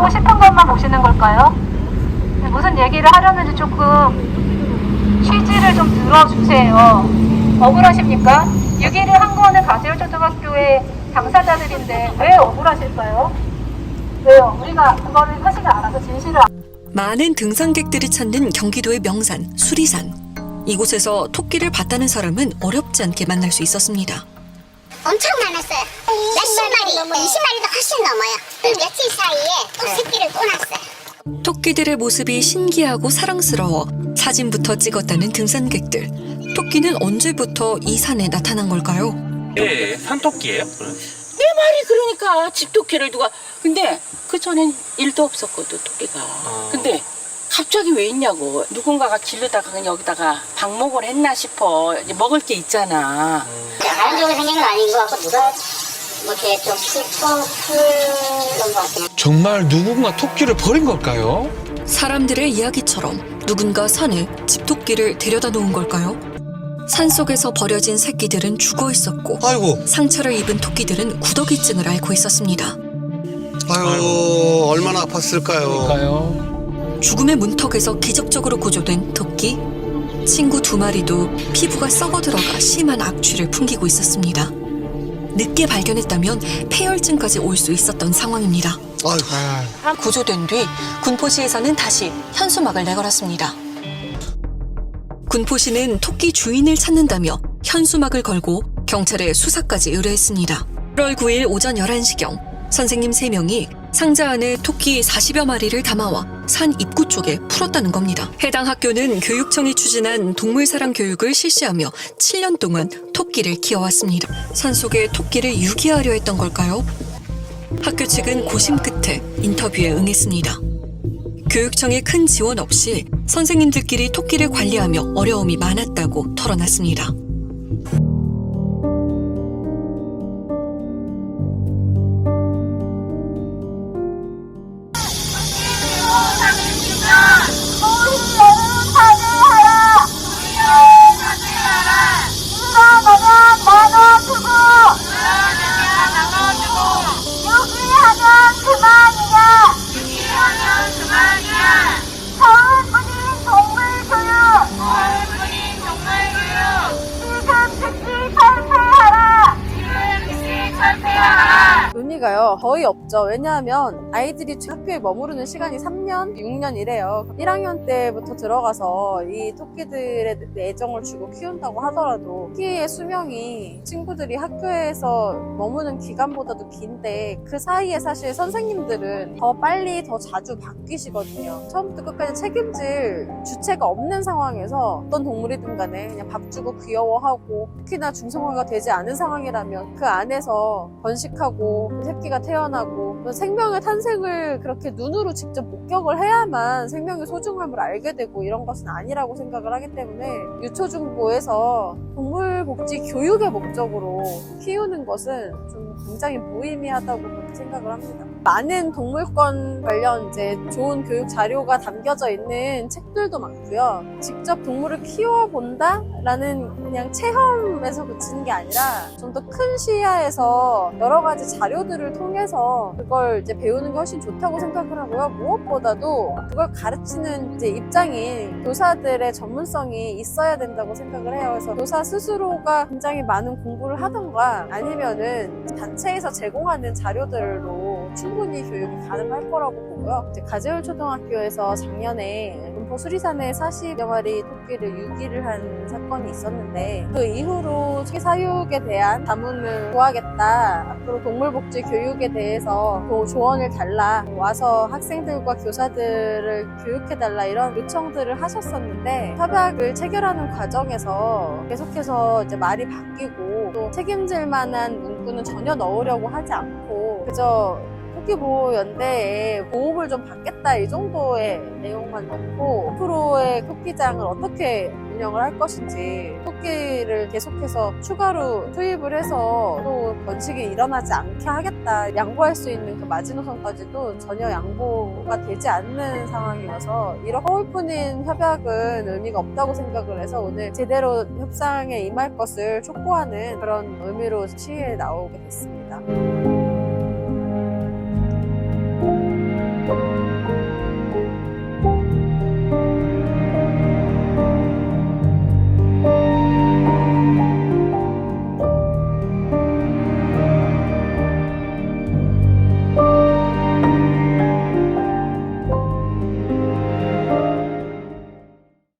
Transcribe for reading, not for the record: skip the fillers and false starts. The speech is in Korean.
보고 싶은 것만 보시는 걸까요? 무슨 얘기를 하려는지 조금 취지를 좀 들어주세요. 억울하십니까? 6.1을 한 거는 가세울초등학교의 당사자들인데 왜 억울하실까요? 왜요? 우리가 그거를 사실 알아서 진실을 많은 등산객들이 찾는 경기도의 명산 수리산. 이곳에서 토끼를 봤다는 사람은 어렵지 않게 만날 수 있었습니다. 엄청 많았어요. 몇십 마리, 20마리도 훨씬 넘어요. 며칠 사이에 또 새끼를 또 낳았어요. 토끼들의 모습이 신기하고 사랑스러워 사진부터 찍었다는 등산객들. 토끼는 언제부터 이 산에 나타난 걸까요? 네, 산토끼예요? 내 말이 그러니까 집토끼를 누가 근데 그 전엔 일도 없었거든 토끼가. 근데 갑자기 왜 있냐고 누군가가 기르다가 그냥 여기다가 방목을 했나 싶어. 이제 먹을 게 있잖아. 자연적으로 생긴 건 아닌 것 같고 누가 뭐 이렇게 좀 풀던 것 같아요. 정말 누군가 토끼를 버린 걸까요? 사람들의 이야기처럼 누군가 산에 집토끼를 데려다 놓은 걸까요? 산속에서 버려진 새끼들은 죽어 있었고 아이고, 상처를 입은 토끼들은 구더기증을 앓고 있었습니다. 아유, 얼마나 아팠을까요? 그럴까요? 죽음의 문턱에서 기적적으로 구조된 토끼. 친구 2마리도 피부가 썩어 들어가 심한 악취를 풍기고 있었습니다. 늦게 발견했다면 폐혈증까지 올 수 있었던 상황입니다. 아이고. 구조된 뒤 군포시에서는 다시 현수막을 내걸었습니다. 군포시는 토끼 주인을 찾는다며 현수막을 걸고 경찰에 수사까지 의뢰했습니다. 1월 9일 오전 11시경 선생님 3명이 상자 안에 토끼 40여 마리를 담아와 산 입구 쪽에 풀었다는 겁니다. 해당 학교는 교육청이 추진한 동물사랑 교육을 실시하며 7년 동안 토끼를 키워왔습니다. 산속에 토끼를 유기하려 했던 걸까요? 학교 측은 고심 끝에 인터뷰에 응했습니다. 교육청의 큰 지원 없이 선생님들끼리 토끼를 관리하며 어려움이 많았다고 털어놨습니다. 의미가요 거의 없죠. 왜냐하면 아이들이 학교에 머무르는 시간이 3년, 6년이래요. 1학년 때부터 들어가서 이 토끼들의 애정을 주고 키운다고 하더라도 토끼의 수명이 친구들이 학교에서 머무는 기간보다도 긴데 그 사이에 사실 선생님들은 더 빨리 더 자주 바뀌시거든요. 처음부터 끝까지 책임질 주체가 없는 상황에서 어떤 동물이든 간에 그냥 밥 주고 귀여워하고 특히나 중성화가 되지 않은 상황이라면 그 안에서 번식하고 새끼가 태어나고 생명의 탄생을 그렇게 눈으로 직접 목격을 해야만 생명의 소중함을 알게 되고 이런 것은 아니라고 생각을 하기 때문에 유초중고에서 동물복지 교육의 목적으로 키우는 것은 좀 굉장히 무의미하다고 그렇게 생각을 합니다. 많은 동물권 관련 이제 좋은 교육 자료가 담겨져 있는 책들도 많고요. 직접 동물을 키워본다라는 그냥 체험에서 그치는 게 아니라 좀 더 큰 시야에서 여러 가지 자료들을 통해서 그걸 이제 배우는 게 훨씬 좋다고 생각을 하고요. 무엇보다도 그걸 가르치는 이제 입장인 교사들의 전문성이 있어야 된다고 생각을 해요. 그래서 교사 스스로가 굉장히 많은 공부를 하던가 아니면은 단체에서 제공하는 자료들로 충분히 교육이 가능할 거라고 보고요. 이제 가재울초등학교에서 작년에 군포 수리산에 40여 마리 토끼를 유기를 한 사건이 있었는데 그 이후로 토끼 사육에 대한 자문을 구하겠다. 앞으로 동물복지 교육에 대해서 조언을 달라. 와서 학생들과 교사들을 교육해달라 이런 요청들을 하셨었는데 협약을 체결하는 과정에서 계속해서 이제 말이 바뀌고 또 책임질 만한 문구는 전혀 넣으려고 하지 않고 그저 토끼보호연대에 도움을 좀 받겠다 이 정도의 내용만 넣고 앞으로의 토끼장을 어떻게 운영을 할 것인지 토끼를 계속해서 추가로 투입을 해서 또 번식이 일어나지 않게 하겠다 양보할 수 있는 그 마지노선까지도 전혀 양보가 되지 않는 상황이어서 이런 허울뿐인 협약은 의미가 없다고 생각을 해서 오늘 제대로 협상에 임할 것을 촉구하는 그런 의미로 시위에 나오게 됐습니다.